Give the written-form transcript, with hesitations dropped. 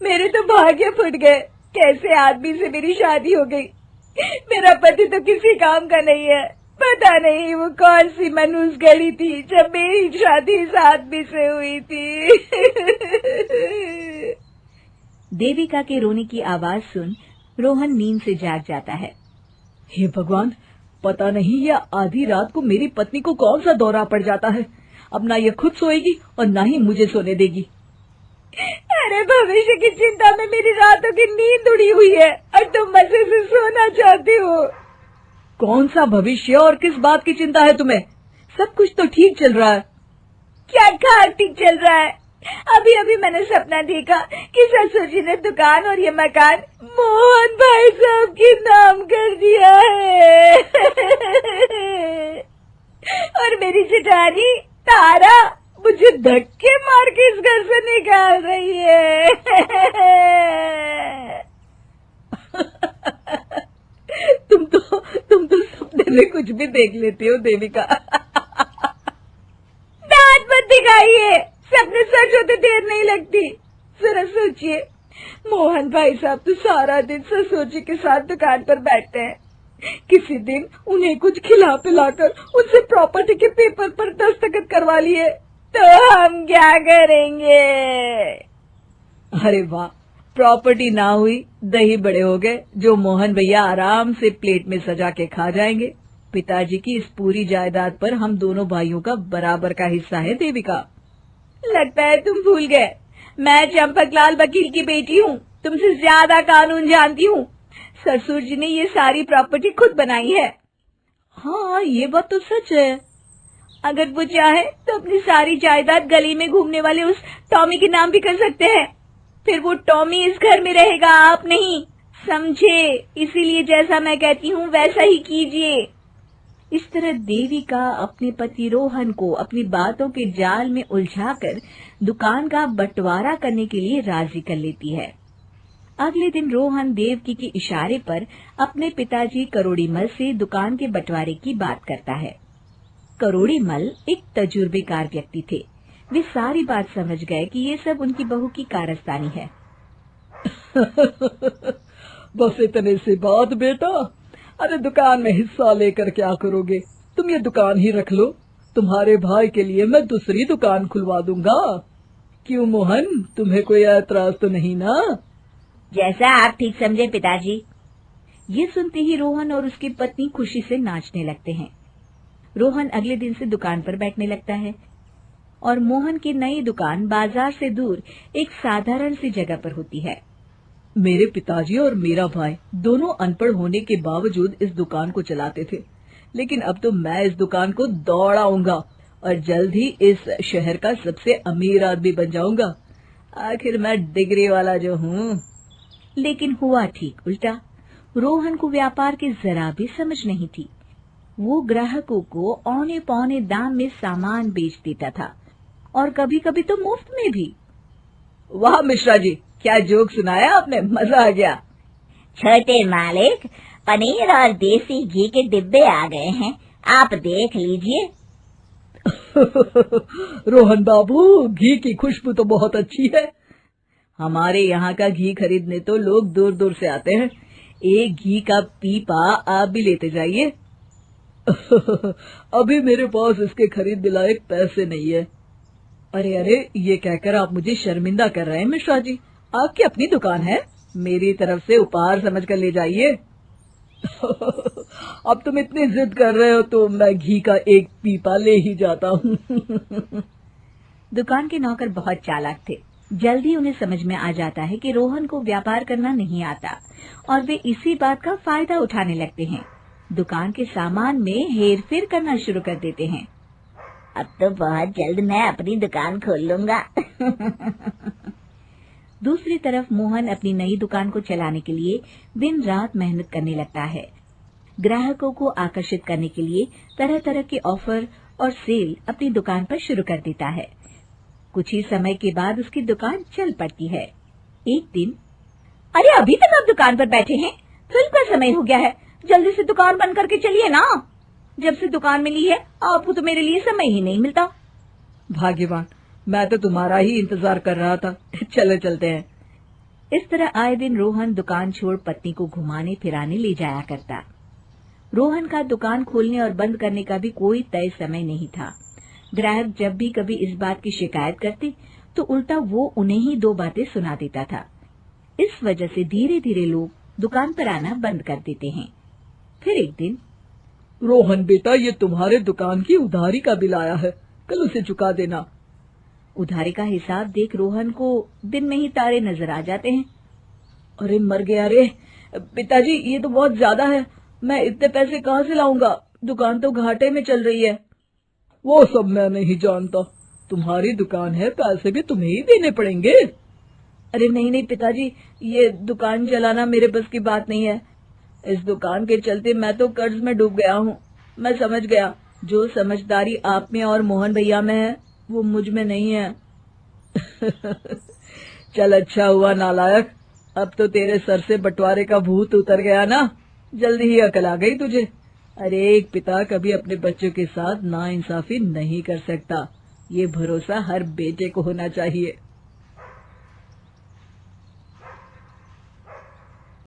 मेरे तो भाग्य फुट गए। कैसे आदमी से मेरी शादी हो गई। मेरा पति तो किसी काम का नहीं है। पता नहीं वो कौन सी मनहूस घड़ी थी जब मेरी शादी इस आदमी से हुई थी। देविका के रोने की आवाज सुन रोहन नींद से जाग जाता है। हे भगवान, पता नहीं ये आधी रात को मेरी पत्नी को कौन सा दौरा पड़ जाता है। अब ना ये खुद सोएगी और ना ही मुझे सोने देगी। अरे भविष्य की चिंता में मेरी रातों की नींद उड़ी हुई है और तुम मजे से सोना चाहती हो। कौन सा भविष्य और किस बात की चिंता है तुम्हें? सब कुछ तो ठीक चल रहा है। क्या खाक ठीक चल रहा है? अभी अभी मैंने सपना देखा कि ससुर जी ने दुकान और ये मकान मोहन भाई साहब के नाम कर दिया है। और मेरी जेठानी तारा मुझे धक्के मार के इस घर से निकाल रही है। तुम तो सपने में कुछ भी देख लेती हो देविका। दांत मत दिखाइए, सपने सच होते देर नहीं लगती। जरा सोचिए, मोहन भाई साहब तो सारा दिन ससुर जी के साथ दुकान पर बैठते हैं। किसी दिन उन्हें कुछ खिला पिलाकर उनसे प्रॉपर्टी के पेपर पर दस्तखत करवा लिए तो हम क्या करेंगे? अरे वाह, प्रॉपर्टी ना हुई, दही बड़े हो गए जो मोहन भैया आराम से प्लेट में सजा के खा जाएंगे। पिताजी की इस पूरी जायदाद पर हम दोनों भाइयों का बराबर का हिस्सा है देविका। लगता है तुम भूल गए, मैं चंपकलाल वकील की बेटी हूँ, तुमसे ज्यादा कानून जानती हूँ। ससुर जी ने ये सारी प्रॉपर्टी खुद बनाई है। हाँ, ये बात तो सच है। अगर वो चाहे तो अपनी सारी जायदाद गली में घूमने वाले उस टॉमी के नाम भी कर सकते हैं। फिर वो टॉमी इस घर में रहेगा, आप नहीं, समझे? इसीलिए जैसा मैं कहती हूँ वैसा ही कीजिए। इस तरह देविका अपने पति रोहन को अपनी बातों के जाल में उलझाकर दुकान का बंटवारा करने के लिए राजी कर लेती है। अगले दिन रोहन देवकी के इशारे पर अपने पिताजी करोड़ीमल से दुकान के बंटवारे की बात करता है। करोड़ीमल एक तजुर्बेकार व्यक्ति थे। वे सारी बात समझ गए कि ये सब उनकी बहू की कारस्तानी है। बस इतने से बात बेटा। अरे दुकान में हिस्सा लेकर क्या करोगे? तुम ये दुकान ही रख लो। तुम्हारे भाई के लिए मैं दूसरी दुकान खुलवा दूंगा। क्यों मोहन, तुम्हें कोई ऐतराज तो नहीं ना? जैसा आप ठीक समझे पिताजी। ये सुनते ही रोहन और उसकी पत्नी खुशी से नाचने लगते हैं। रोहन अगले दिन से दुकान पर बैठने लगता है और मोहन की नई दुकान बाजार से दूर एक साधारण सी जगह पर होती है। मेरे पिताजी और मेरा भाई दोनों अनपढ़ होने के बावजूद इस दुकान को चलाते थे, लेकिन अब तो मैं इस दुकान को दौड़ाऊंगा और जल्द ही इस शहर का सबसे अमीर आदमी बन जाऊंगा। आखिर मैं डिग्री वाला जो हूँ। लेकिन हुआ ठीक उल्टा। रोहन को व्यापार की जरा भी समझ नहीं थी। वो ग्राहकों को औने पौने दाम में सामान बेच देता था और कभी कभी तो मुफ्त में भी। वाह मिश्रा जी, क्या जोक सुनाया आपने, मजा आ गया। छोटे मालिक, पनीर और देसी घी के डिब्बे आ गए हैं, आप देख लीजिए। रोहन बाबू, घी की खुशबू तो बहुत अच्छी है। हमारे यहाँ का घी खरीदने तो लोग दूर दूर से आते हैं। एक घी का पीपा आप भी लेते जाइए। अभी मेरे पास इसके खरीदने लायक पैसे नहीं है। अरे अरे, ये कहकर आप मुझे शर्मिंदा कर रहे हैं मिश्रा जी। आपकी अपनी दुकान है, मेरी तरफ से उपहार समझ कर ले जाइए। अब तुम इतनी जिद कर रहे हो तो मैं घी का एक पीपा ले ही जाता हूँ। दुकान के नौकर बहुत चालाक थे। जल्दी उन्हें समझ में आ जाता है कि रोहन को व्यापार करना नहीं आता और वे इसी बात का फायदा उठाने लगते हैं। दुकान के सामान में हेर फेर करना शुरू कर देते हैं। अब तो बहुत जल्द मैं अपनी दुकान खोल लूंगा। दूसरी तरफ मोहन अपनी नई दुकान को चलाने के लिए दिन रात मेहनत करने लगता है। ग्राहकों को आकर्षित करने के लिए तरह तरह के ऑफर और सेल अपनी दुकान पर शुरू कर देता है। कुछ ही समय के बाद उसकी दुकान चल पड़ती है। एक दिन, अरे अभी तक आप दुकान पर बैठे हैं? फिल्म का समय हो गया है, जल्दी से दुकान बंद करके चलिए ना। जब से दुकान मिली है आपको तो मेरे लिए समय ही नहीं मिलता। भाग्यवान, मैं तो तुम्हारा ही इंतजार कर रहा था। चलो चलते हैं। इस तरह आए दिन रोहन दुकान छोड़ पत्नी को घुमाने फिराने ले जाया करता। रोहन का दुकान खोलने और बंद करने का भी कोई तय समय नहीं था। ग्राहक जब भी कभी इस बात की शिकायत करते तो उल्टा वो उन्हें ही दो बातें सुना देता था। इस वजह से धीरे धीरे लोग दुकान पर आना बंद कर देते हैं। फिर एक दिन, रोहन बेटा, ये तुम्हारे दुकान की उधारी का बिल आया है, कल उसे चुका देना। उधारी का हिसाब देख रोहन को दिन में ही तारे नजर आ जाते हैं। अरे मर गया रे पिताजी, ये तो बहुत ज्यादा है। मैं इतने पैसे कहाँ से लाऊंगा? दुकान तो घाटे में चल रही है। वो सब मैं नहीं जानता, तुम्हारी दुकान है, पैसे भी तुम्हें ही देने पड़ेंगे। अरे नहीं नहीं पिताजी, ये दुकान चलाना मेरे बस की बात नहीं है। इस दुकान के चलते मैं तो कर्ज में डूब गया हूँ। मैं समझ गया, जो समझदारी आप में और मोहन भैया में है वो मुझ में नहीं है। चल अच्छा हुआ नालायक, अब तो तेरे सर से बंटवारे का भूत उतर गया ना, जल्दी ही अकल आ गई तुझे। अरे एक पिता कभी अपने बच्चों के साथ नाइंसाफी नहीं कर सकता, ये भरोसा हर बेटे को होना चाहिए।